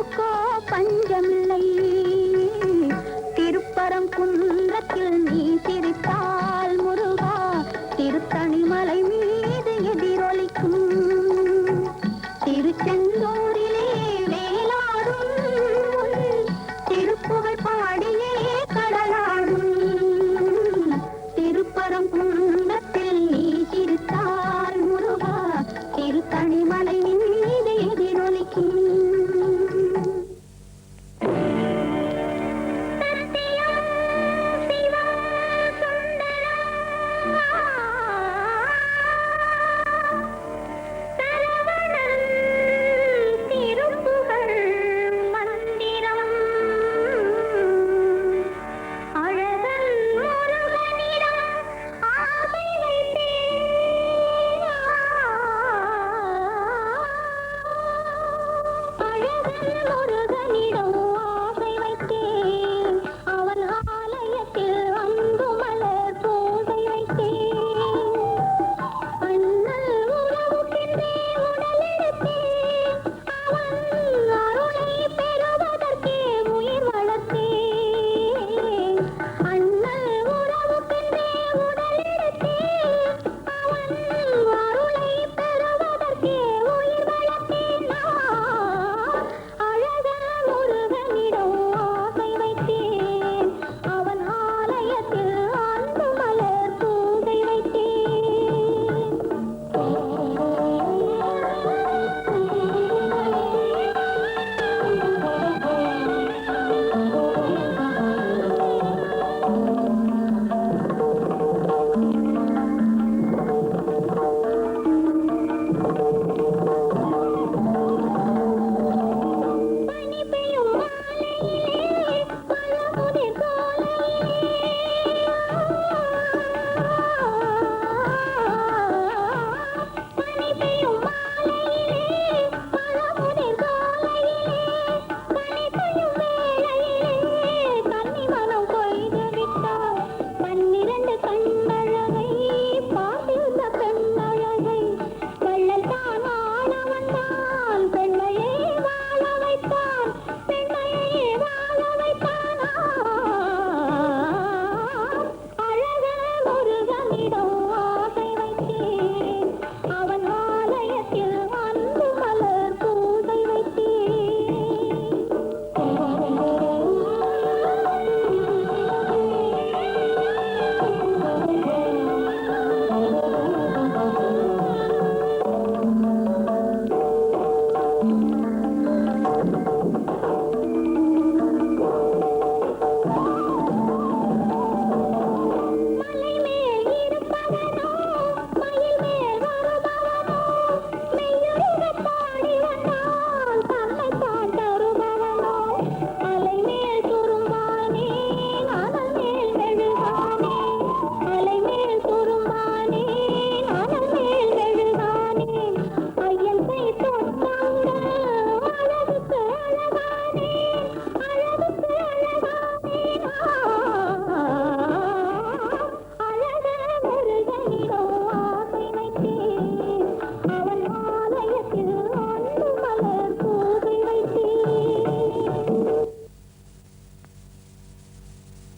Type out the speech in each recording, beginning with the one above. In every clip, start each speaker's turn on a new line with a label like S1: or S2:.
S1: அருளுக்கோ பஞ்சமில்லை. திருப்பரம் குன்றத்தில் நீ சிரித்தால் முருகா திருத்தணிமலை மீது எதிரொலிக்கும். திருச்செந்தூரிலே வேலாடும் திருப்புகழ் பாடியே கடலாடும். திருப்பரம் குன்றத்தில் நீ சிரித்தால் முருகா திருத்தணிமலை மீது எதிரொலிக்கும்.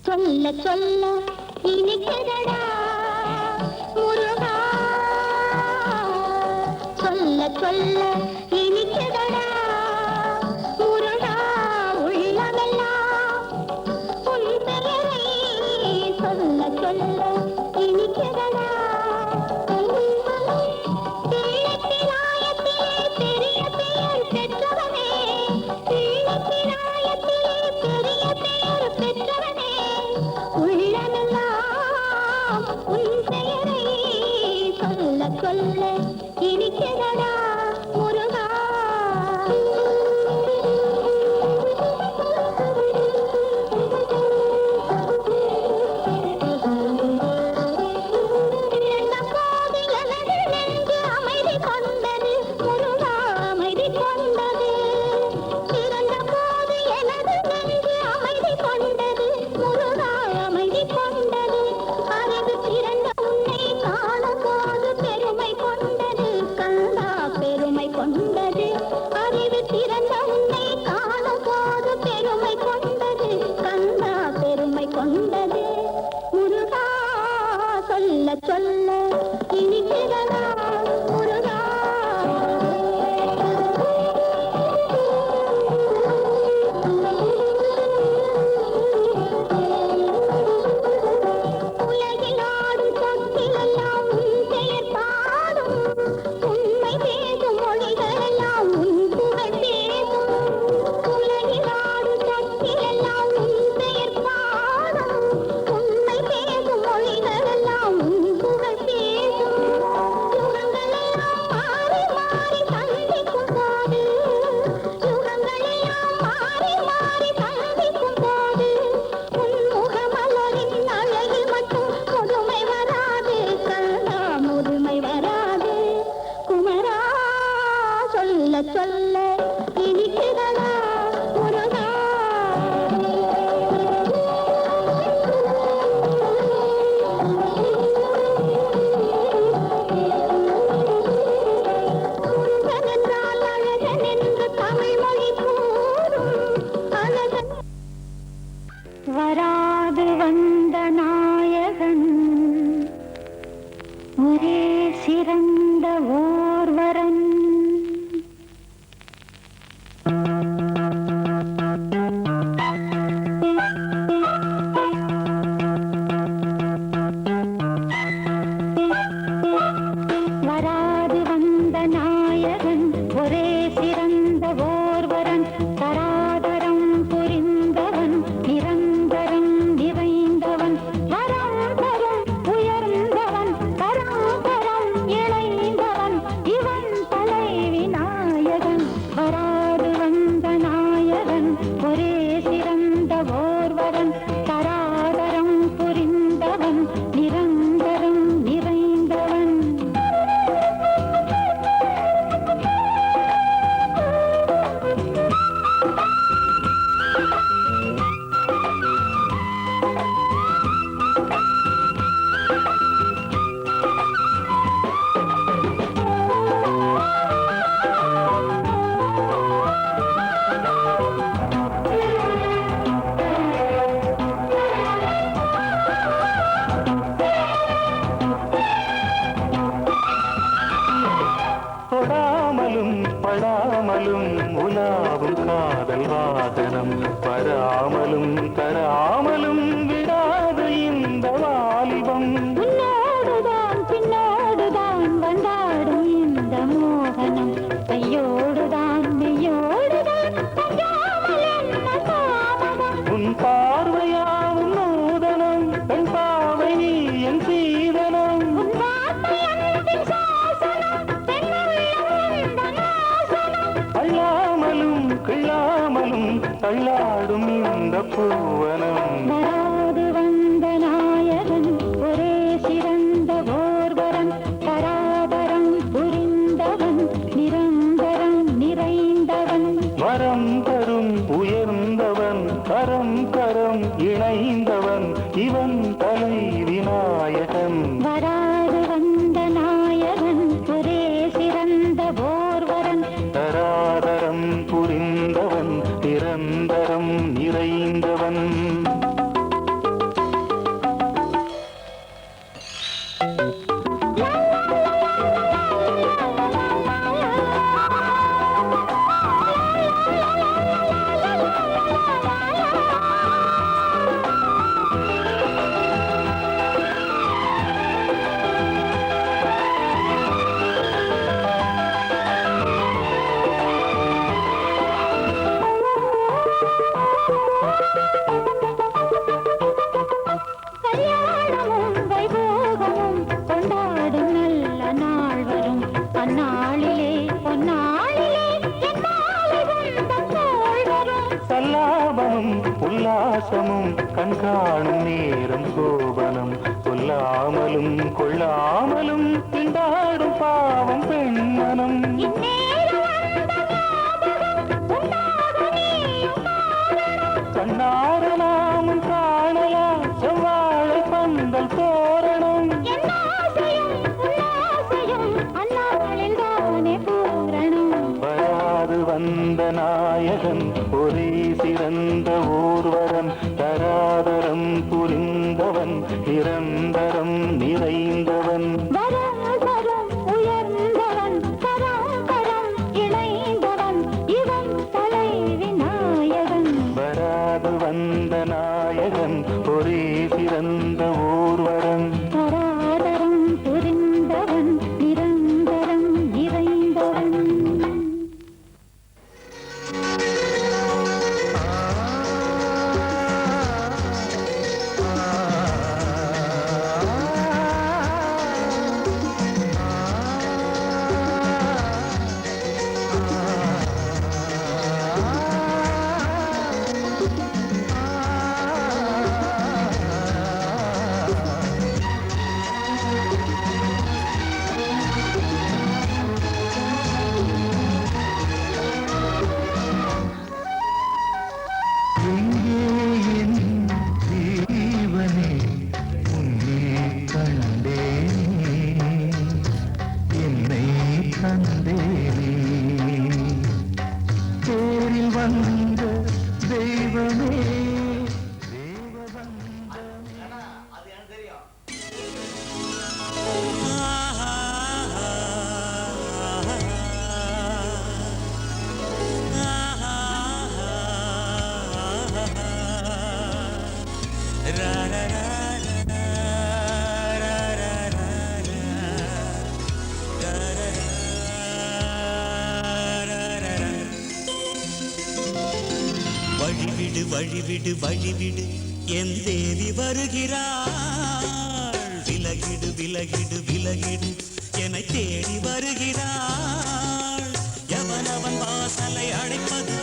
S1: சொல்ல சொல்ல இனிக்கிறடா முருகா, சொல்ல சொல்ல இனிக்கிறடா முருகா, உள்ளமெல்லாம் உன் பெயரை சொல்ல சொல்ல இனிக்கிறடா. தீளத்திலாயத்திலே பெரிய பெயர் பெற்றவனே, தீளத்திலாயத்திலே பெரிய பெயர் பெற்றவனே, உள்ளமெல்லாம் உன் பெயரை சொல்ல சொல்ல இனிக்கிறடா முருகா. அறிவு திறந்த உன்னை காண வராது வந்த நாயகன் ஒரே சிறந்த ஓர்வரன் தராதரம் புரிந்தவன் நிரந்தரம் நிறைந்தவன் வரம் தரும் உயர்ந்தவன் தரம் தரம் இணைந்தவன் இவன் தலைவி நாயகன் வராது வந்த நாயகன் ஒரே சிறந்த ஓர்வரன் தராதரம் புரிந்தவன் நிரந்தரம் நிறைந்தவன்
S2: தொடாமலும் படாமலும் உலாவும் காதல் வாகனம் வராமலும் தராமலும் விடாது இந்த வாலிபம்
S1: உன்னோடுதான் பின்னோடுதான் வந்தாடும் இந்த மோகனம் கையோடுதான் மெய்யோடுதான் பஞ்சாமல் என்ன தாமதம்
S2: உன் பார்வையாவும் நூதனம் கண் பாவை நீ என் சீதனம்
S1: உன் வார்த்தை அன்பின் சாசனம் பெண்ணுள்ள இந்த நாசனம்
S2: அள்ளாமலும் கிள்ளாமலும் தள்ளாடும் இந்த பூவனம்
S1: வராது வந்த நாயகன் ஒரே சிறந்த ஓர்வரன் தராதரம் புரிந்தவன் நிரந்தரம் நிறைந்தவன்
S2: வரம் தரும் உயர்ந்தவன் கரம் கரம் இணைந்தவன் இவன் தலை விநாயகன்
S1: வராது வந்த நாயகன் ஒரே சிறந்த ஓர்வரன்
S2: தராதரம் புரிந்தவன் நிரந்தரம் நிறைந்தவன்
S1: கல்யாணமும் வைபோகமும் கொண்டாடும் நல்ல நாள் வரும் அந்நாளிலே பொன்னாளிலே என் மாலை வந்தம் போல் வரும்
S2: சல்லாபமும் உல்லாசமும் கண்காணும் நேரம் கோபனம் கொல்லாமலும் கொள்ளாமலும் திண்டாடும் பாவம் பெண்மனம்
S1: இந்நேரம் அந்த ஞாபகம் உண்டாக நீயும் காணணும்
S2: கண்ணார நாமும் காணலாம் செவ்வாழை பந்தல் தோரணம்
S1: என் ஆசையும் உல்லாசையும் அந்நாளில் தானே பூரணம்
S2: வராது வந்த நாயகன் ஒரே சிறந்த ஊர்வரன் தராதரம் புரிந்தவன் நிரந்தரம் நிறைந்தவன்
S1: வராதரம் உயர்ந்தவன் தரம் தரம் இணைந்தவன் இவன் தலைவி நாயகன்
S2: வராது வந்த நாயகன் ஒரே சிறந்த ஊர்வரன்
S1: தராதரம் புரிந்தவன் நிரந்தரம் நிறைந்தவன்
S3: வழிவிடு வழிவிடு வழிவிடு என் தேவி வருகிறாள். விலகிடு விலகிடு விலகிடு என்னை தேடி வருகிறாள். எவனவன் வாசலை அடைப்பது,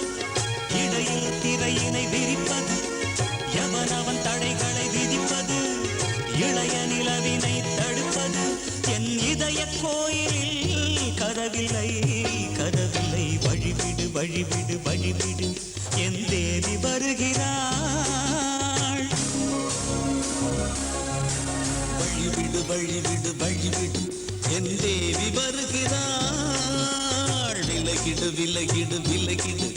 S3: இடையில் திரையினை விரிப்பது, எவனவன் தடைகளை விதிப்பது, இளைய நிலவினை தடுப்பது, என் இதய கோயிலில் கதவில்லை கதவில்லை. வழிவிடு வழிவிடு வழிவிடு என் தேவி வருகிறாள். வழிவிடு வழிவிடு வழிவிடு என் தேவி வருகிறாள். விலகிடு விலகிடு விலகிடு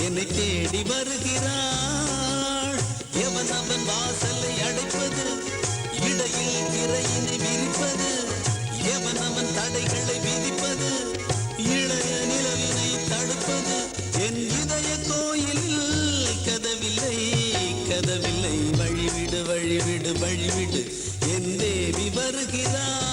S3: என்னை தேடி வருகிறாள். எவன் அவன் வாசலை அடைப்பது, இடையில் திரையினை விரிப்பது, எவன் அவன் தடைகளை விதிப்பது, இளைய நிலவினை தடுப்பது, என் இதய கோயிலில் கதவில்லை கதவில்லை. வழிவிடு வழிவிடு வழிவிடு என் தேவி வருகிறாள்.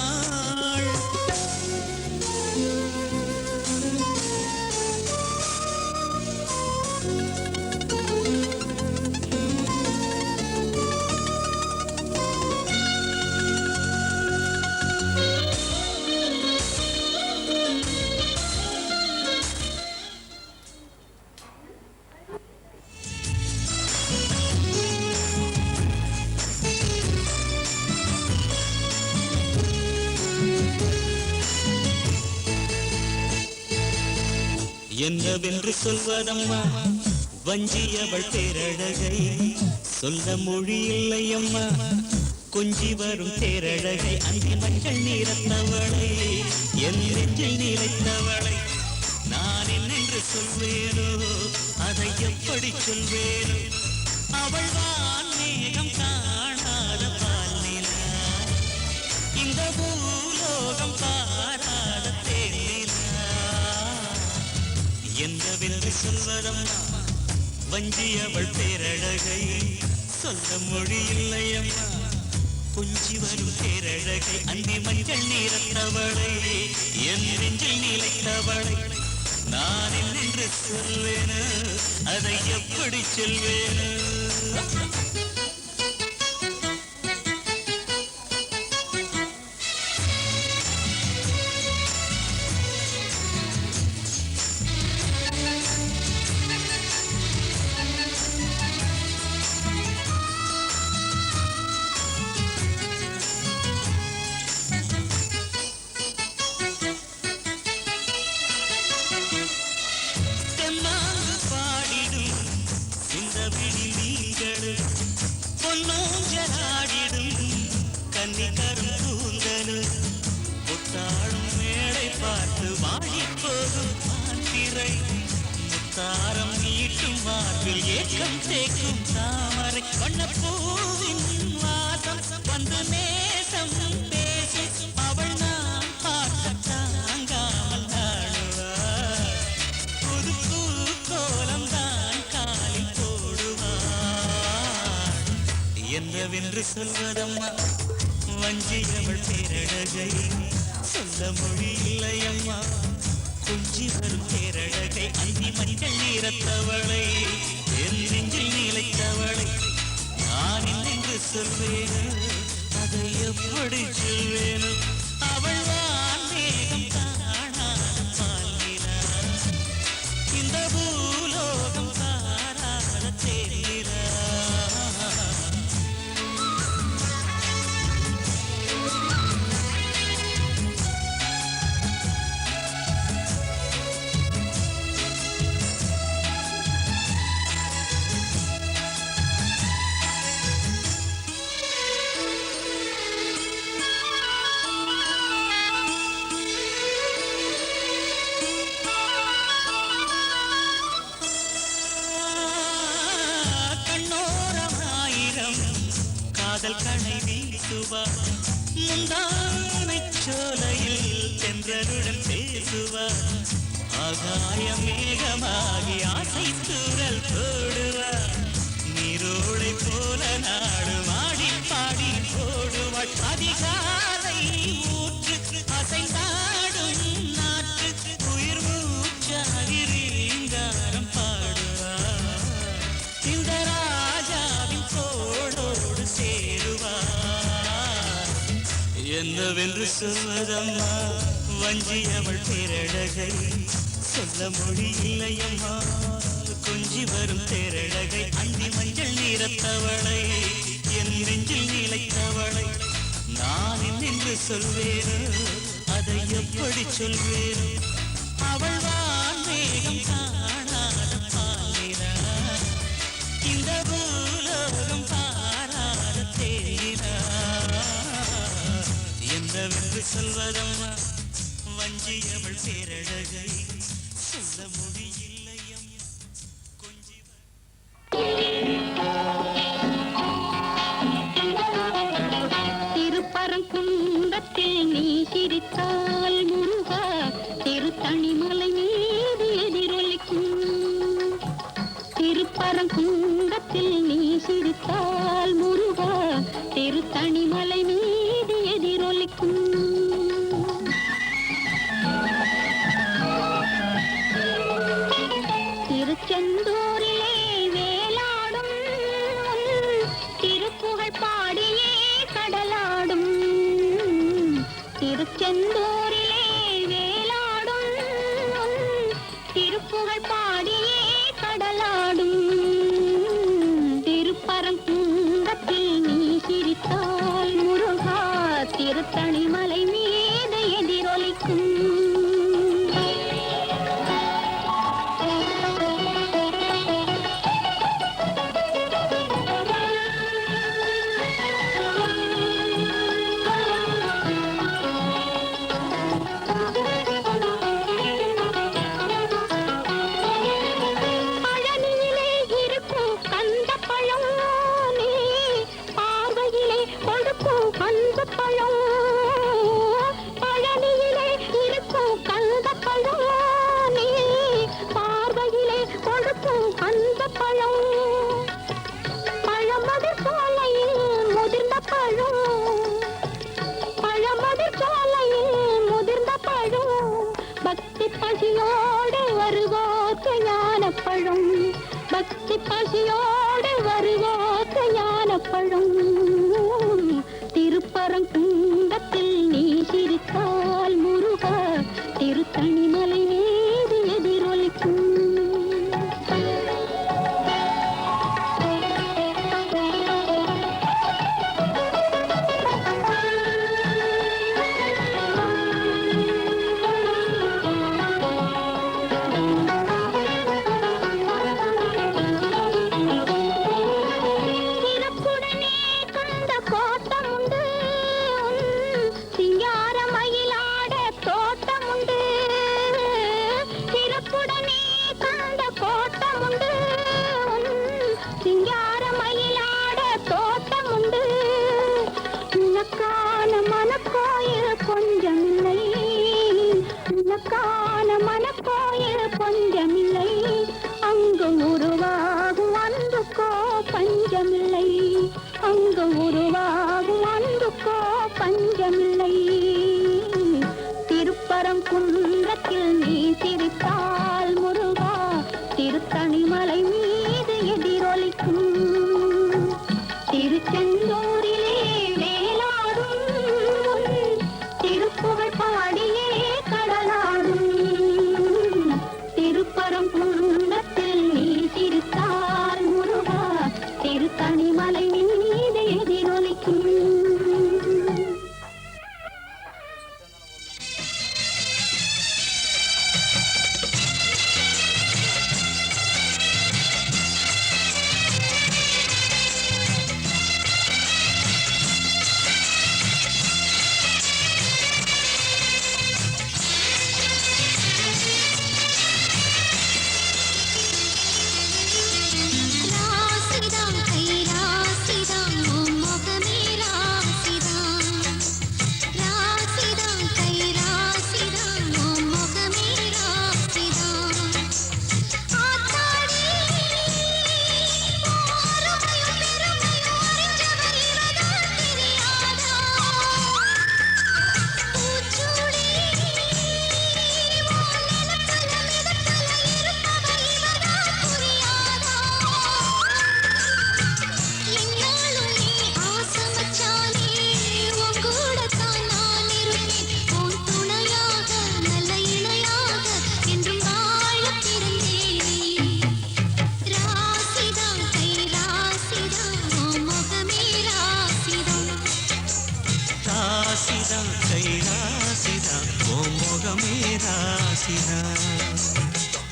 S3: என்னவென்று சொல்வதம்மா வஞ்சியவள் பேரழகை, சொல்ல மொழி இல்லையம்மா கொஞ்சி வரும் தேரழகை. அந்தி மஞ்சள் நீரத்தவளை, என் நெஞ்சில் நீலைத்தவளை, நான் என்னென்று சொல்வேனோ அதை எப்படி சொல்வேனோ. அவள் வான் மேகம் காணாத பால்நிலா, இந்த பூலோகம் பாராத தேனிலா. என்னவென்று சொல்வதம்மா வஞ்சியவள் பேரழகை, சொல்ல மொழி இல்லையம்மா கொஞ்சி வரும் பேரழகை. அந்தி மஞ்சள் நீரத்தவளை, என் நெஞ்சில் நீலைத்தவளை, நான் என்னென்று சொல்வேனோ அதை எப்படி சொல்வேனோ. கன்னிகரும் கூந்தலு முத்தாடும் மேடை பார்த்து வாடிப்போகும் மாத்திரை, முத்தாரம் நீட்டும் மார்பில் ஏற்றம் தேக்கும் தாமரை, வண்ணப்பூவின் வாசம் வந்து நேசம் பேசி அவள் நாம் பார்க்க தாங்காமல் நாடுவார். புது பூ கோலம் தான் காலில் போடுவார். என்னவென்று சொல்வதம்மா வஞ்சியவள் பேரழகை, சொல்ல மொழி இல்லையம்மா கொஞ்சி வரும் பேரழகை. அந்தி மஞ்சள் நீரத்தவளை, என் நெஞ்சில் நீலைத்தவளை, நான் என்னென்று சொல்வேனோ அதை எப்படி சொல்வேனோ. அவள் வான் மேகம் காணாத பால்நிலா, இந்த பூலோகம் பாராத தேனிலா. காதல் கணை வீசுவார், முந்தானைச் சோலையில் தென்றலுடன் பேசுவார், ஆகாய மேகமாகி ஆசை தூறல் போடுவார், நீரோடை போல நாடு மாடி பாடி போடுவாள். அதிகாலை ஊற்று அசைந்தாடும் நாற்று உயிர் மூச்சாகி ரீங்காரம் பாடுவார். என்னவென்று சொல்வதம்மா வஞ்சி அவள் பேரழகை சொல்ல மொழி இல்லையம்மா கொஞ்சி வரும் தேரழகை அந்தி மஞ்சள் நீரத்தவளை என் நெஞ்சில் நிலைத்தவளை நான் என்று சொல்வேனோ அதை எப்படி சொல்வேனோ அவள் வான்மேகம் காணாத பாலினா இந்த பூலோகம் பாராத தேனா என்னவென்று சொல்வதம்மா வஞ்சி அவள் பேரழகை சொல்ல முடியில்லையம்மா கொஞ்சி
S1: திருப்பரங்குன்றத்தில் நீ சிரித்தால் முருகா திருத்தணிமலை மீது எதிரொலிக்கும் திருப்பரங்குன்றத்தில் நீ சிரித்தால் முருகா திருத்தணிமலை மீது எதிரொலிக்கும் திருச்செந்தூரிலே வேலாடும் திருப்புகழ் பாடியே கடலாடும் திருச்செந்தூரிலே வேலாடும் திருப்புகழ் பாடியே கடலாடும் திருப்பரங்குன்றத்தில் நீ சிரித்தால் முருகா திருத்தணிமலை மீது எதிரொலிக்கும் பக்தி பசியோடு வருவோக்கு ஞானப்பழம் திருப்பரங்குன்றத்தில் நீ சிரித்தால் முருகா திருத்தணிமலை மீது எதிரொலிக்கும் பஞ்சமில்லை அங்கு உருவாகும் அன்புக்கோ பஞ்சமில்லை அங்கு உருவாகும் அன்புக்கோ பஞ்சமில்லை திருப்பரங்குன்றத்தில் நீ சிரித்தால் முருகா திருத்தணிமலை மீது எதிரொலிக்கும் திருச்செந்தூரிலே வேலாடும் திருப்புகழ் பாடியே கடலாடும் திருப்பரங்குன்றத்தில் நீ சிரித்தால் முருகா திருத்தணிமலை மீது எதிரொலிக்கும்
S3: ராசிதான்.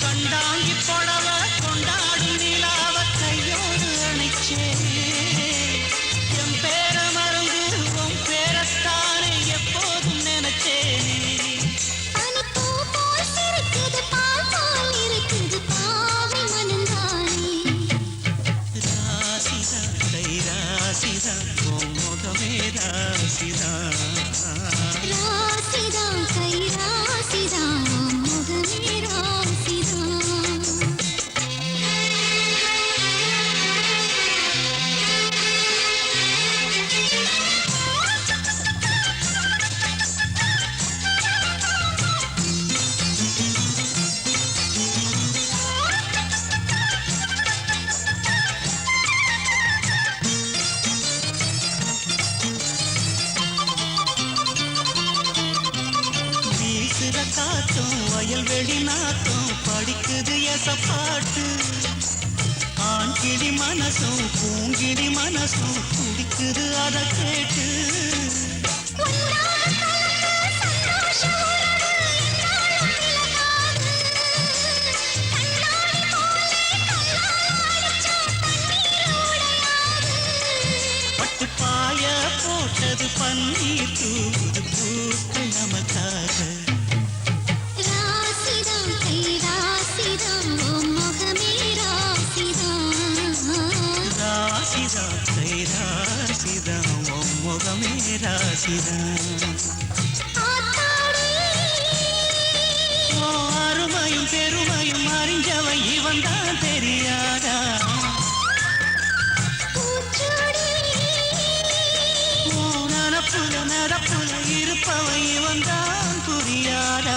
S3: கண்டாங்கி புடவ கொண்டாடும் நிலாவ கையோடு அணைச்சே என் பேர மறந்து உன் பேரத்தானே எப்போதும் நினைச்சேனே. ராசிதா கை ராசிதா உன் முகமே ராசிதா. வீசுற காத்தும் வயல்வெளி நாத்தும் படிக்குது எசப்பாட்டு. ஆண் கிளி மனசும் பூங்கிளி மனசும் குடிக்குது அதை கேட்டு. பட்டு பாய போட்டது பன்னீர் தூது பூக்கள் நமக்காக. ராசிதா கை ராசிதா உன் முகமே ராசிதா. அருமையும் பெருமையும் அறிஞ்சவன் இவன் தான் தெரியாதா. நனப்புல நடப்புல இருப்பவன் இவன் தான் புரியாதா.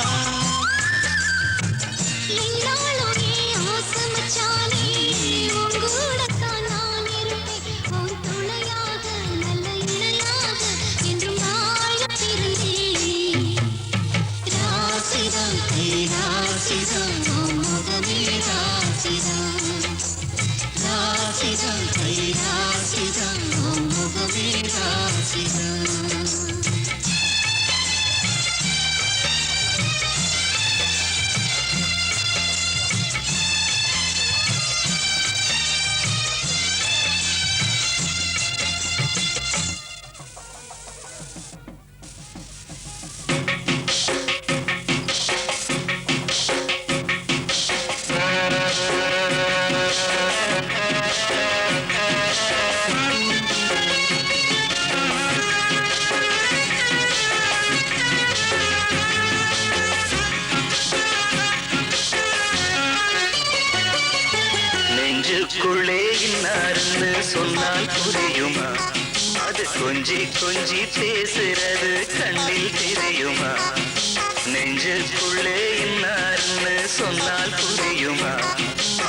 S3: ராசிதா கை ராசிதா உன் முகமே ராசிதா. நெஞ்சுக்குள்ளே இன்னார்னு சொன்னால் புரியுமா? அது கொஞ்சி கொஞ்சி பேசுறது கண்ணில் தெரியுமா? நெஞ்சுக்குள்ளே இன்னார்னு சொன்னால் புரியுமா?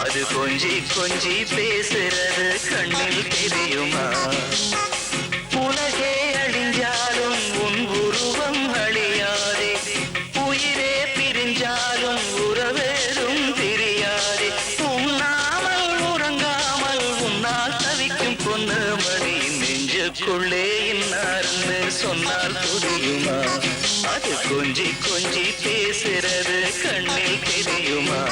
S3: அது கொஞ்சி கொஞ்சி பேசுறது கண்ணில் தெரியுமா? உலகே அழிஞ்சாலும் உன் உருவம் அழியாதே, உயிரே பிரிஞ்சாலும் உறவேறும் தெரியாதே. உண்ணாமல் உறங்காமல் உன்னால் தவிக்கும் பொண்ணு மணி நெஞ்சுக்குள்ளே இன்னார்னு சொன்னால் புரியுமா? அது கொஞ்சி கொஞ்சி பேசுறது கண்ணில் தெரியுமா?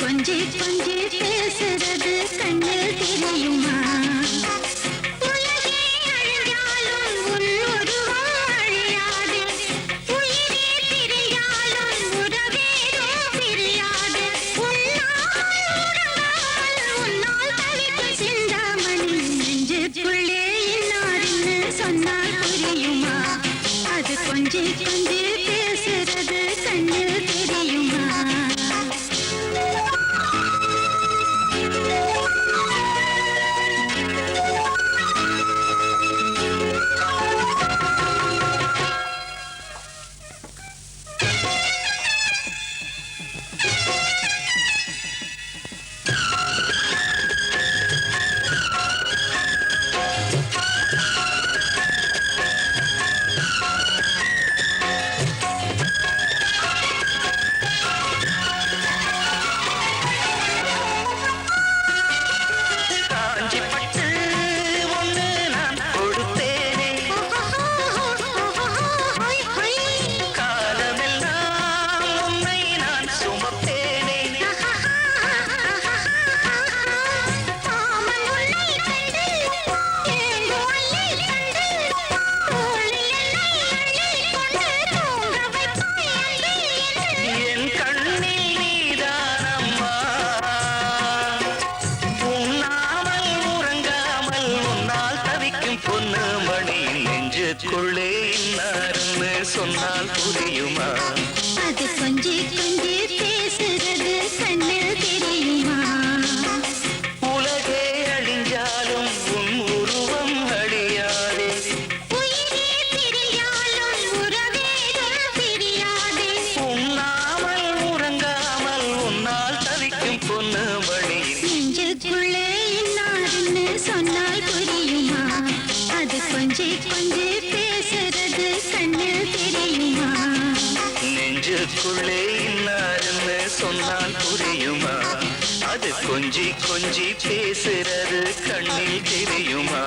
S1: கொஞ்சி கொஞ்சி பேசுறது கண்ணில் தெரியுமா உலகே அழிஞ்சாலும் உன் உருவம் அழியாது உயிரே பிரியாலும் உறவேதும் பிரியாது உன்னால் தவிக்கும் சிந்தாமணி நெஞ்சுக்குள்ளே இன்னாருன்னு சொன்னால் புரியுமா அது கொஞ்சி கொஞ்சி பேசுறது கண்ணில் தெரியுமா
S3: நெஞ்சுக்குள்ளே இன்னாருன்னு சொன்னால் புரியுமா
S1: அது கொஞ்சி கொஞ்சி பேசுறது கண்ணில் தெரியுமா
S3: உலகே அழிஞ்சாலும் உன் உருவம் அழியாதே
S1: உயிரே பிரியாலும் உறவேதும் பிரியாதே
S3: உண்ணாமல் உறங்காமல் உன்னால் தவிக்கும் பொண்ணு மணி
S1: நெஞ்சுக்குள்ளே இன்னாருன்னு சொன்னால் புரியுமா அது கொஞ்சி கொஞ்சி பேசுறது கண்ணில் தெரியுமா
S3: நெஞ்சுக்குள்ளே இன்னாருன்னு சொன்னால் புரியுமா அது கொஞ்சி கொஞ்சி பேசுறது கண்ணில் தெரியுமா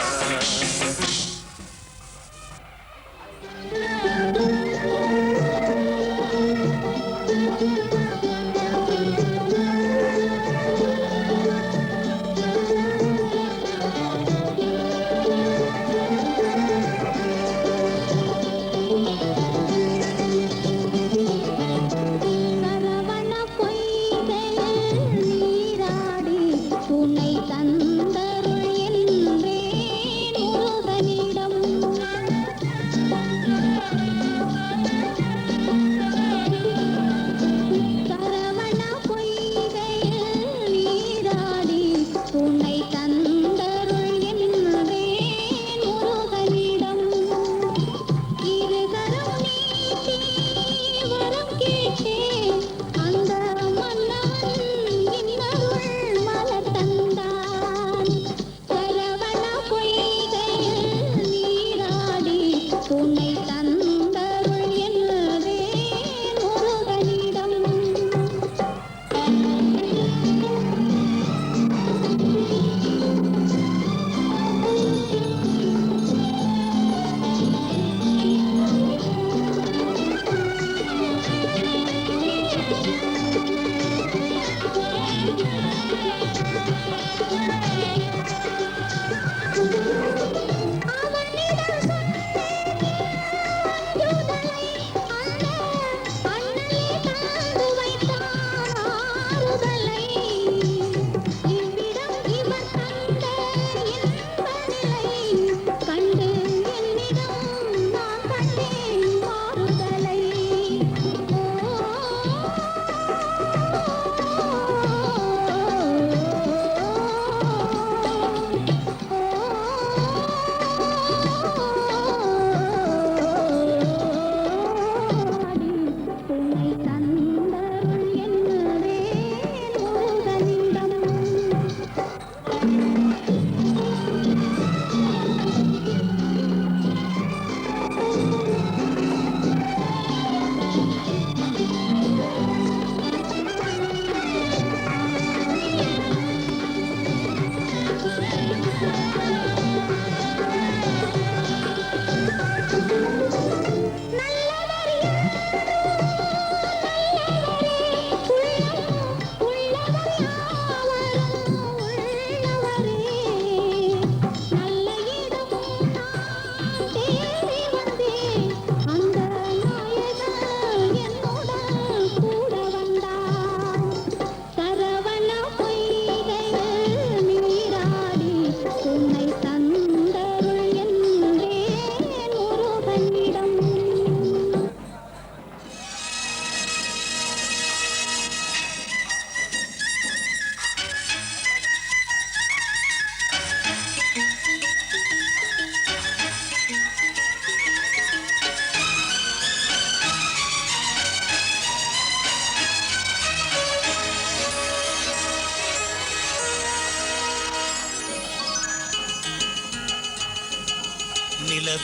S1: சரவண பொய்கையில் நீராடி துணை தந்தருள் என்றேன் முருகனிடம் சரவண பொய்கையில் நீராடி துணை தந்தருள் என்றேன் முருகனிடம் இருகரம் நீட்டி வரம் கேட்டேன் அந்த மன்னன் இன்னருள் மலர் தந்தான் சரவண பொய்கையில் நீராடி துணை தந்தருள் என்றேன் முருகனிடம் அவனிடம் சொன்னேன்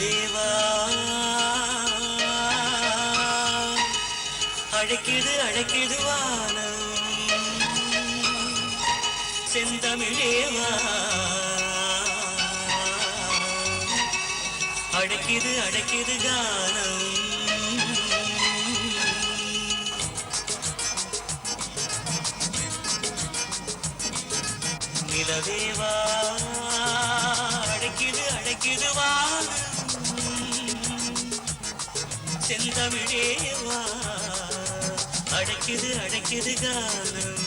S3: நிலவேவா அழைக்குது அழைக்குது வானம் செந்தமிழேவா அழைக்குது அழைக்குது கானம் நிலவேவா அழைக்குது அழைக்குது வானம் செந்தமிழேவா அழைக்குது அழைக்குது கானம்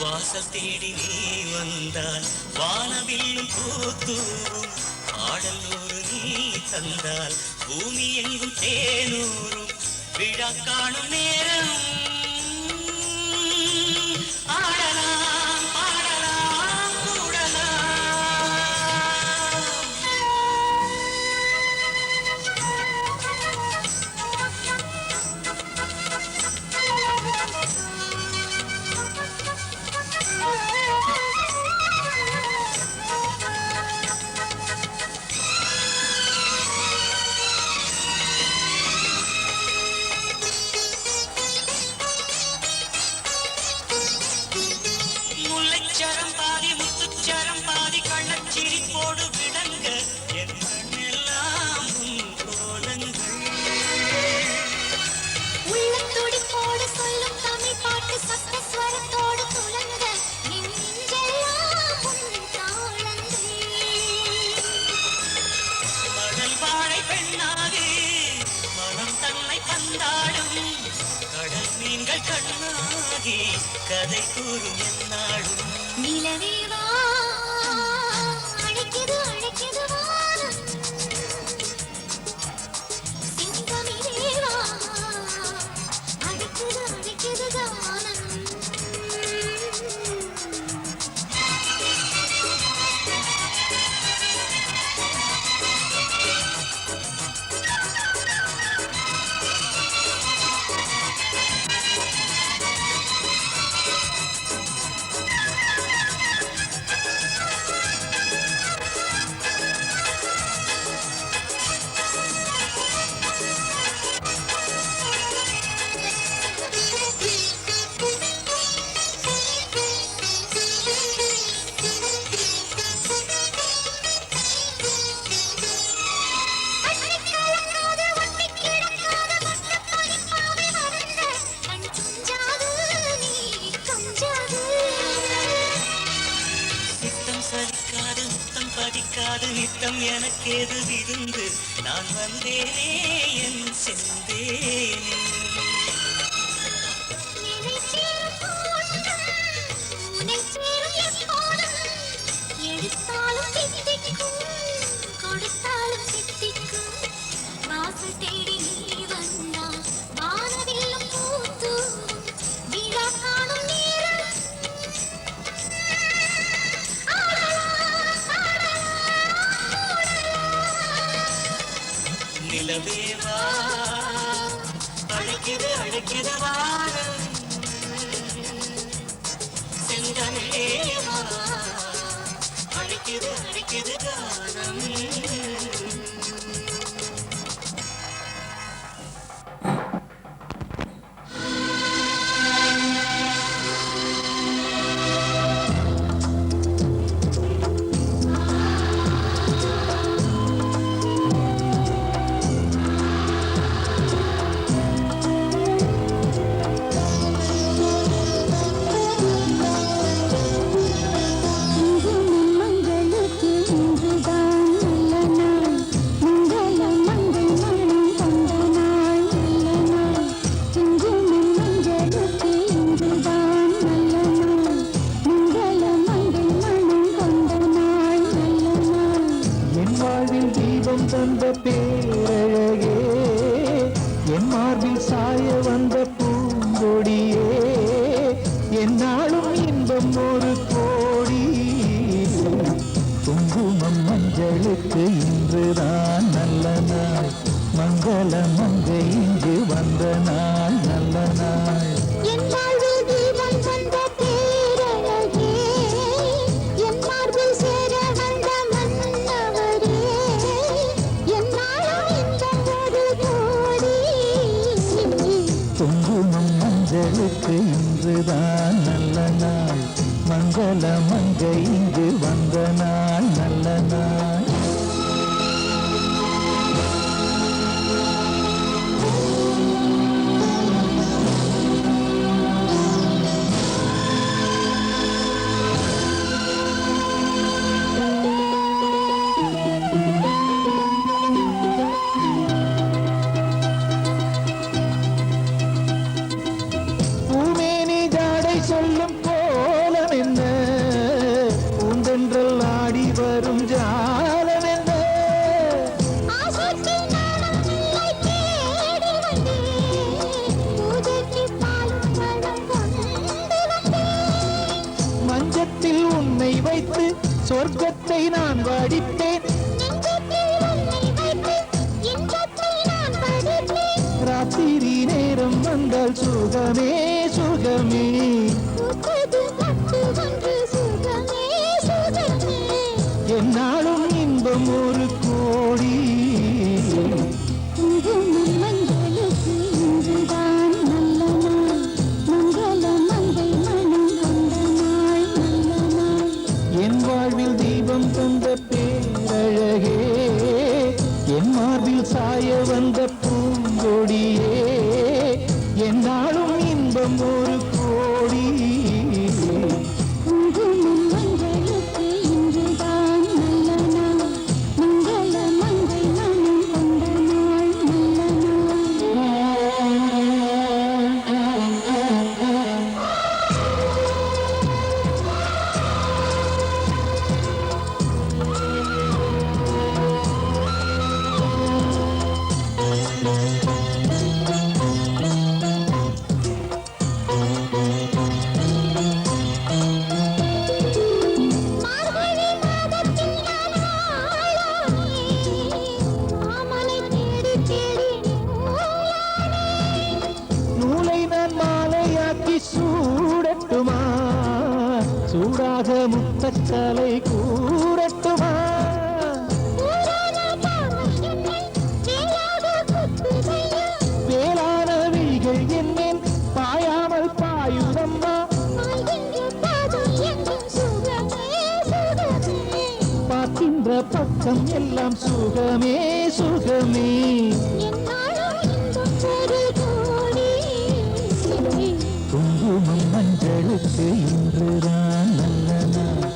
S3: வாசல் தேடி நீ வந்தால் வானவில்லும் பூத்தூரும் பாடல் ஒரு நீ தந்தால் பூமி எங்கும் தேனூரும் விழா காணும் நேரம் ஆடலாம் பாடலாம் கூடலாம் முல்லைச்சரம் பாதி முத்துச்சரம் பாதி கள்ளச்சிரிப்போடு விளங்க என் கண்ணெல்லாம் உன் கோலங்கள்
S1: உள்ளத்துடிப்போடு சொல்லும் தமிழ் பாட்டு சப்த ஸ்வரத்தோடு துலங்க என் நெஞ்செல்லாம் உன் தாளங்கள்
S3: மணல் வாழை பெண்ணாகி மனம் தன்னை பந்தாடும் கடல் மீன்கள் கண்ணாகி கதை கூறும் என்னாடும்
S1: நிலவேவா அழைக்குது அழைக்குது வானம் செந்தமிழேவா அழைக்குது அழைக்குது கானம்
S3: நித்தம் சலிக்காது முத்தம் பதிக்காது நித்தம் எனக்கேது விருந்து நான் வந்தேனே என் செந்தேனே
S1: எடுத்தாலும் தித்திக்கும் கொடுத்தாலும் தித்திக்கும் வாசல் தேடி நீ வந்தா வானவில்லும் பூத்தூரும் விழா காணும் நேரம்
S3: நிலவேவா அழைக்குது அழைக்குது வானம் செந்தமிழேவா அழைக்குது அழைக்குது கானம்
S2: தந்த பேரழகே என் மார்பில் சாய வந்த பூங்கொடியே என்னாலும் இன்பம் ஒரு கோடி குங்குமம் மஞ்சளுக்கு இன்றுதான் நல்ல நாள் மங்கள மங்கை இங்கு வந்த நாள் நல்ல நாள்
S1: என் வாழ்வில் தீபம் தந்த பேரழகே என் மார்பில் சேர வந்த மன்னன்
S2: மஞ்சளுக்கு இன்றுதான் நல்ல நாள் மங்கள மங்கை இங்கு வந்த நாள் நல்ல நாள் பூமேனி ஜாடை சொல்லும் கோலம் என்ன பூந்தென்றல் ஆடி வரும் ஜாலம் என்ன
S1: ஆசைக்கு நாணம் இல்லை தேடி வந்தேன் பூஜைக்கு பாலும் பழம் கொண்டு வந்தேன்
S2: மஞ்சத்தில் உன்னை வைத்து சொர்க்கத்தை நான் வடித்தேன்
S1: நெஞ்சத்தில் உன்னை வைத்து இன்பத்தை நான் படித்தேன்
S2: ராத்திரி நேரம் வந்தால் சுகமே சுகமே
S1: பூத்தது பட்டு ஒன்று சுகமே சுகமே
S2: என்னாலும் இன்பம் ஒரு கோடி
S1: குங்குமம் மஞ்சளுக்கு இன்றுதான் நல்ல நாள் மங்கள மங்கை மனம் கொண்ட நாள் நல்ல நாள்
S2: என் வாழ்வில் தீபம் தந்த பேரழகே என் மார்பில் சாய வந்த பூங்கொடியே என்னாலும் இன்பம் ஒரு கோடி
S1: குங்குமம் மஞ்சளுக்கு இன்றுதான் நல்ல நாள் மங்கள மங்கை மனம் கொண்ட நாள் நல்ல மார்கழி மாதத்தில் நான் ஆளானே மாமலை தேடி தேடி
S2: நூலை நான் மாலையாக்கி சூடட்டுமா சூடாக முத்தக்கலை கூடட்டுமா
S1: ஊரான பார்வை என்னை வேலாக குத்துதையா
S2: வேளான விழிகள் என்னேன் பாயாமல் பாயுதம்மா
S1: பாய்கின்ற பாதம் எங்கும் சுகமே சுகமே
S2: பார்க்கின்ற பக்கம் எல்லாம் சுகமே சுகமே
S1: என்னாலும் இன்பம் ஒரு கோடி
S2: குங்குமம் மஞ்சளுக்கு இன்றுதான் நல்ல நாள்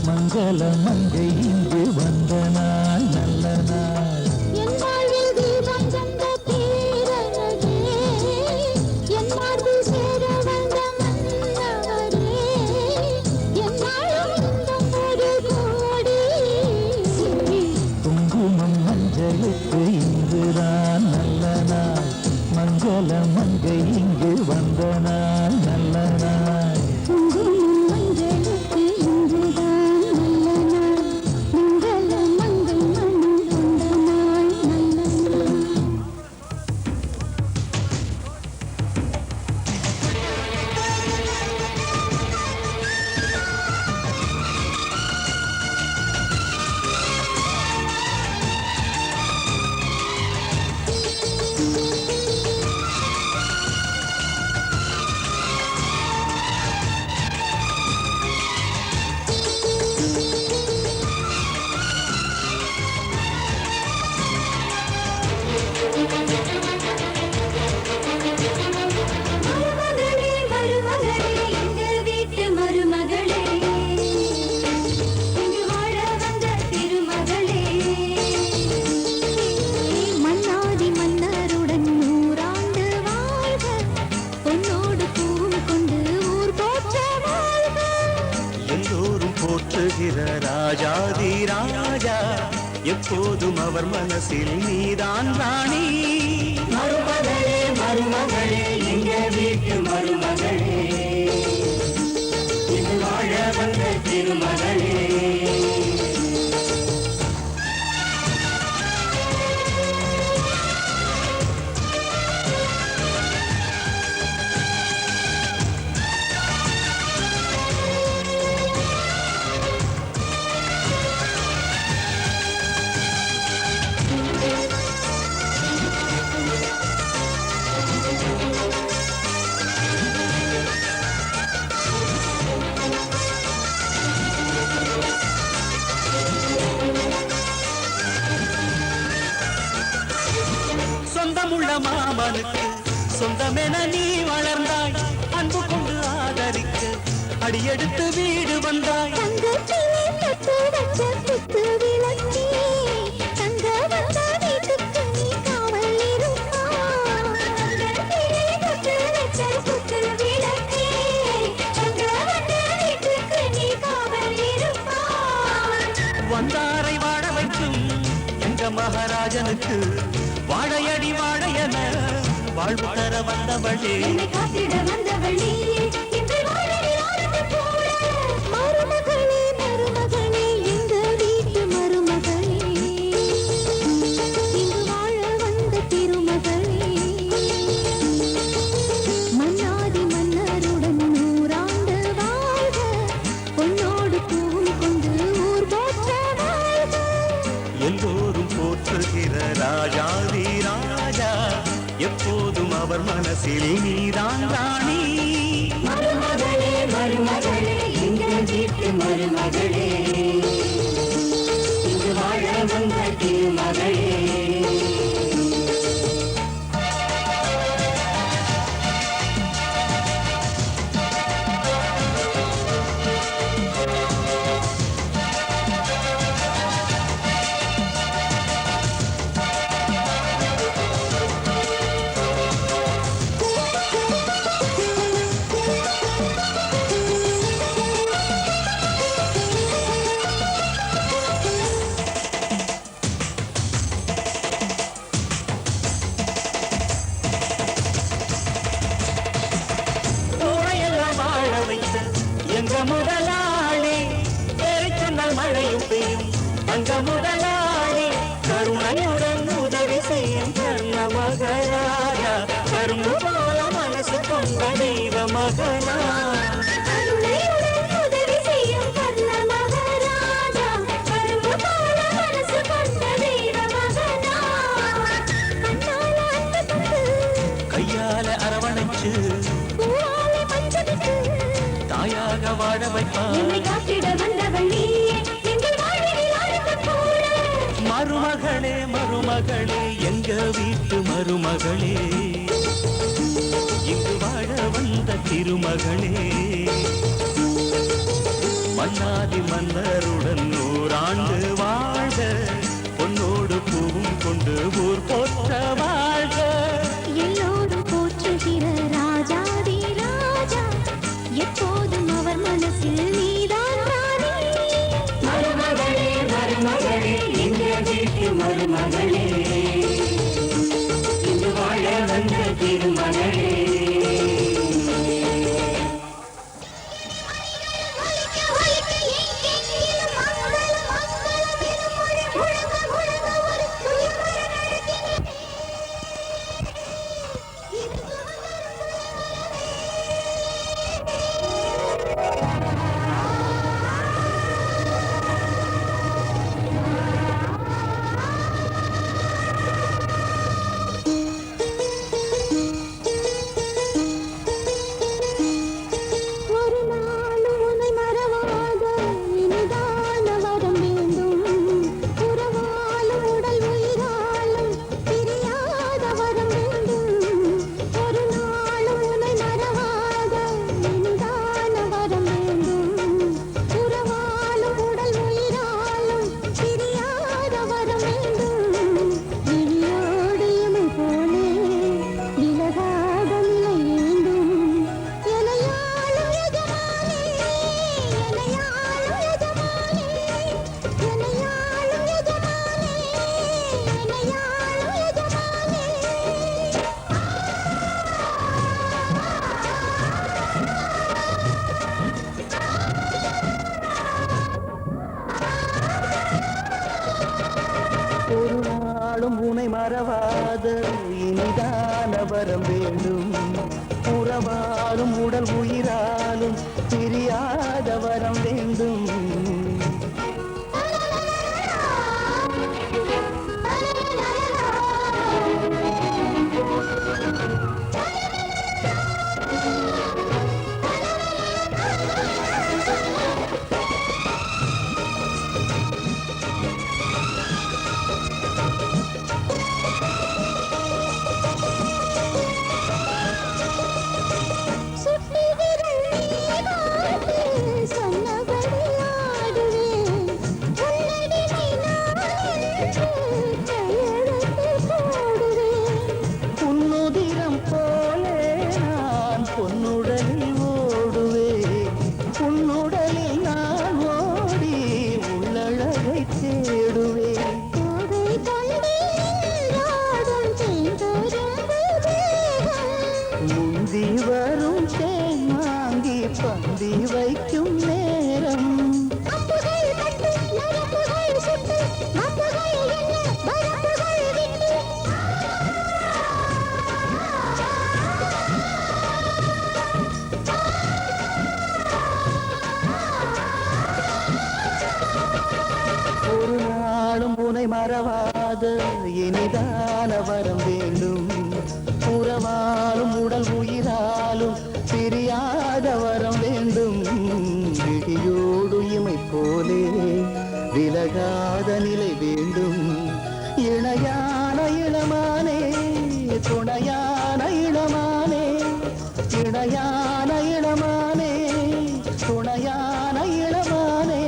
S2: மங்கள மங்கை இங்கு வந்த நாள் நல்ல நாள்
S1: என் வாழ்வில் தீபம் தந்த பேரழகே என் மார்பில் சேர வந்த மன்னவரே என்னாலும் இன்பம் ஒரு கோடி
S2: குங்குமம் மஞ்சளுக்கு இன்றுதான் நல்ல நாள் மங்கள மங்கை இங்கு வந்த நாள் நல்ல நாள்
S1: குங்குமம் மஞ்சளுக்கு இன்றுதான் நல்ல நாள் மங்கள மங்கை மனம் கொண்ட நாள் நல்ல நாள் மருமகளே மருமகளே எங்கள் வீட்டு மருமகளே இங்கு வாழ வந்த திருமகளே மன்னாதி மன்னருடன் 100 ஆண்டு வாழ்க பொன்னோடு பூவும் கொண்டு ஊர் போற்ற வாழ்க
S3: எல்லோரும் போற்றுகிற ராஜாதி ராஜா எப்போதும் அவர் மனசில் நீதான் ராணி மருமகளே மருமகளே எங்க வீட்டு மருமகளே இது வாழ வந்த திருமகளே சொந்தமுள்ள மாமனுக்கு சொந்தமென நீ வளர்ந்தாய் அன்பு கொண்டு ஆதரிக்க அடியெடுத்து வீடு வந்தாய்
S1: தங்கத்திலே தொட்டு வச்ச குத்து விளக்கே தங்க வந்த வீட்டுக்கு நீ காவல் இருப்பா தங்கத்திலே தொட்டு வச்ச குத்து விளக்கே தங்க வந்த வீட்டுக்கு நீ காவல் இருப்பா
S3: வந்தாரை வாழ வைக்கும் எங்க மகாராஜனுக்கு வாழையடி வாழையன வாழ்வு தர வந்தவளே
S1: என்னை காத்திட வந்தவள் நீயே இன்று வாழடி வாழத்து கூட மருமகளே மருமகளே எங்க வீட்டு மருமகளே இங்கு வாழ வந்த திருமகளே மன்னாதி மன்னருடன் நூறாண்டு வாழ்க பொன்னோடு பூவும் கொண்டு ஊர் போற்ற வாழ்க
S3: எல்லோரும் போற்றுகிற ராஜாதி ராஜா எப்போதும் அவர் மனசில் நீதான் ராணி
S1: மருமகளே மருமகளே எங்கள் வீட்டு மருமகளே இங்கு வாழ வந்த திருமகளே
S3: ஊரையெல்லாம் வாழ வைத்த எங்க முதலாளி பேரை சொன்னால் மழையும் பெய்யும் அங்க முதலாளி கருணையுடன் உதவி செய்யும் கர்ண மகராஜா கரும்பு போல மனசு கொண்ட தெய்வ மகனா
S1: கருணையுடன் உதவி செய்யும் கர்ண மகாராஜா கரும்பு போல மனசு கொண்ட தெய்வ மகனா கண்ணால அன்பு தந்து
S3: கையால அரவணைச்சு
S1: பூவாலே பஞ்சமிட்டு
S3: தாயாக வாழ வைப்பார்
S1: என்னை காத்திட வந்தவள் நீயே எங்கள் வாழ்வில் வாழ்த்து கூட
S3: மருமகளே மருமகளே எங்க வீட்டு மருமகளே இங்கு வாழ வந்த திருமகளே மன்னாதி மன்னருடன் நூறாண்டு வாழ்க பொன்னோடு பூவும் கொண்டு ஊர் போற்ற வாழ்க
S1: எல்லோரும் போற்றுகிற ராஜாதி ராஜா எப்போதும் அவர் மனசில் நீதான் ராணி மருமகளே மருமகளே எங்க வீட்டு மருமகளே இங்கு வாழ வந்த திருமகளே ஒரு நாளும் உன்னை மறவாத இனிதான வரம் வேண்டும் உறவாலும் உடல் உயிராலும் பிரியாத வரம் வேண்டும் ஒரு நாளும் உன்னை மறவாத இனிதான வரம் வேண்டும் உறவாலும் உடல் உயிராலும் பிரியாத வரம் வேண்டும் விழியோடு இமை போலே விலகாத நிலை வேண்டும் எனையாளும் எஜமானே எனையாளும் எஜமானே எனையாளும் எஜமானே எனையாளும் எஜமானே
S3: ஒரு நாளும் உனை மறவாத இனிதான வரம் வேண்டும் உறவாலும் உடல் உயிராலும் பிரியாத வரம் வேண்டும்
S1: கையெழுத்து போடுவேன்.
S3: உன்னுதிரம் போலே நான் பொன்னுடலில் ஓடுவேன். உன்னுடலில் நான் ஓடி உள்ளழகை தேடுவேன்.
S1: கோதை கொண்டேராடும் தேந்தரும்பு தேகம்.
S3: முந்தி வரும் தேன் வாங்கி பந்தி வைக்கும் நேரம்.
S1: அம்புகள் பட்டு நரம்புகள் சுட்டு அம்புகள் என்ன வரம்புகள் விட்டு.
S3: ஒரு நாளும் உனை மறவாத இனிதான வரம் வேண்டும். உறவாலும் உடல் உயிராலும் பிரியாத வரம் வேண்டும். விழியோடு இமை போலே விலகாத நிலை வேண்டும். இணையான இளமானே துணையான இளமானே இணையான இளமானே துணையான இளமானே.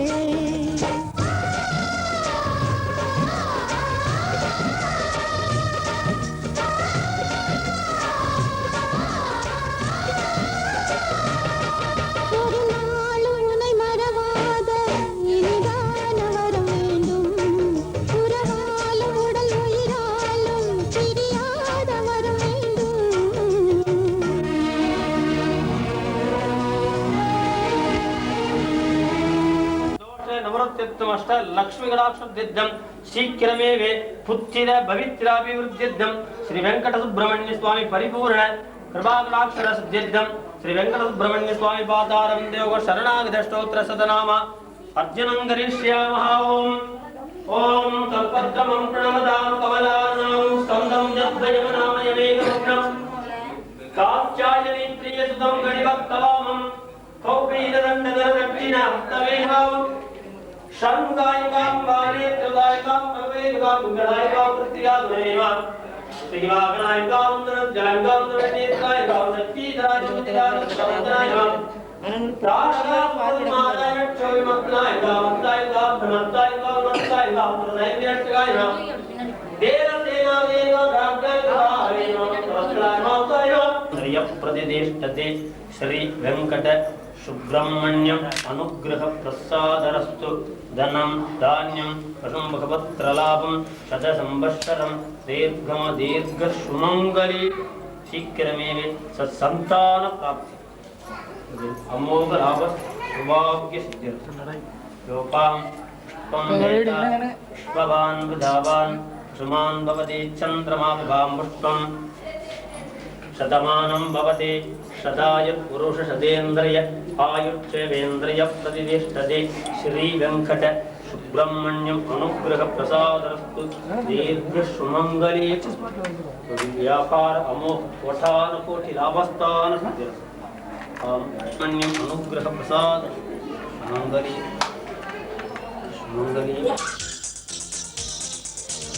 S1: ஒரு நாளும் உன்னை மறவாத இனிதான வரம் வேண்டும். உறவாலும் உடல் உயிராலும் பிரியாத வரம் வேண்டும்.
S4: नवरत्नमष्ट लक्ष्मीगणाक्षुद्धिद्धं शीघ्रमेवे पुत्रिद भवित्राभिवृद्धिद्धं श्री वेंकटसुब्रह्मण्य स्वामी परिपूर्ण कृपाकटाक्षरसिद्धिद्धं श्री वेंकटसुब्रह्मण्य स्वामी पादारं देव शरणागतस्तोत्र सदनाम अर्जुनं करिष्यामः. ओम तत्पत्रमं प्रणमतां कमलानां स्कन्दं जद्वयमनामयमेकमुग्नं कात्यायनी प्रियसुतं गणिभक्तवामं कौपीनदण्डधरदक्षिणाहस्तमेहां षण्मुगायिकां वाणेत्रदायिकां भगवेदिकां गुणनायिकां कृत्तिकाधुनेवा श्रीवागणायिकां जलङ्गां नेत्रायिकां शक्तिधराज्योतिराजसौन्दरायिकां राष्ट्रात्ममादायक्षोविमग्नायिकां मत्तायिकां भ्रमत्तायिकां मत्तायिकां प्रणयविरक्षकायिकां देवसेनादेव राज्ञायिकां प्रतिष्ठते श्री वेंकट सुब्रह्मण्यम अनुग्रह प्रसादरस्तु धनम धान्यम कुसुम्भगवत्रलाभम शत संवत्सरम दीर्घम दीर्घ सुमंगली शीघ्रमेव सत्संतान प्राप्ति अमोघ लाभ सौभाग्य सिद्ध्यर्थं योपां पुष्पवान् विधावान् सुमान् भवति चन्द्रमा विभां पुष्पं शतमानं भवति शताय पुरुष शतेन्द्रिय आयुष्येवेन्द्रिय प्रतिष्ठते श्री वेंकट सुब्रह्मण्यम अनुग्रह प्रसादरस्तु दीर्घ सुमंगली व्यापार अमोघ कोठान कोटि लाभस्थान सुब्रह्मण्यम अनुग्रह प्रसाद सुमंगली